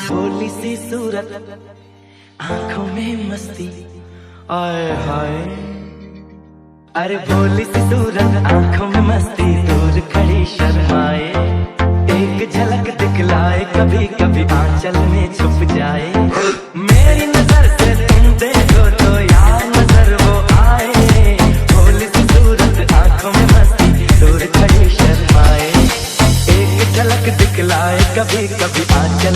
भोली सी सूरत, आंखों में मस्ती, आए हाय। अरे भोली सी सूरत, आंखों में मस्ती, दूर खड़ी शर्माए, एक झलक दिखलाए, कभी कभी आंचल में छुप जाए। मेरी नजर से तुम देखो तो यार नजर वो आए। भोली सी सूरत, आंखों में मस्ती, दूर खड़ी शर्माए, एक झलक दिखलाए, कभी कभी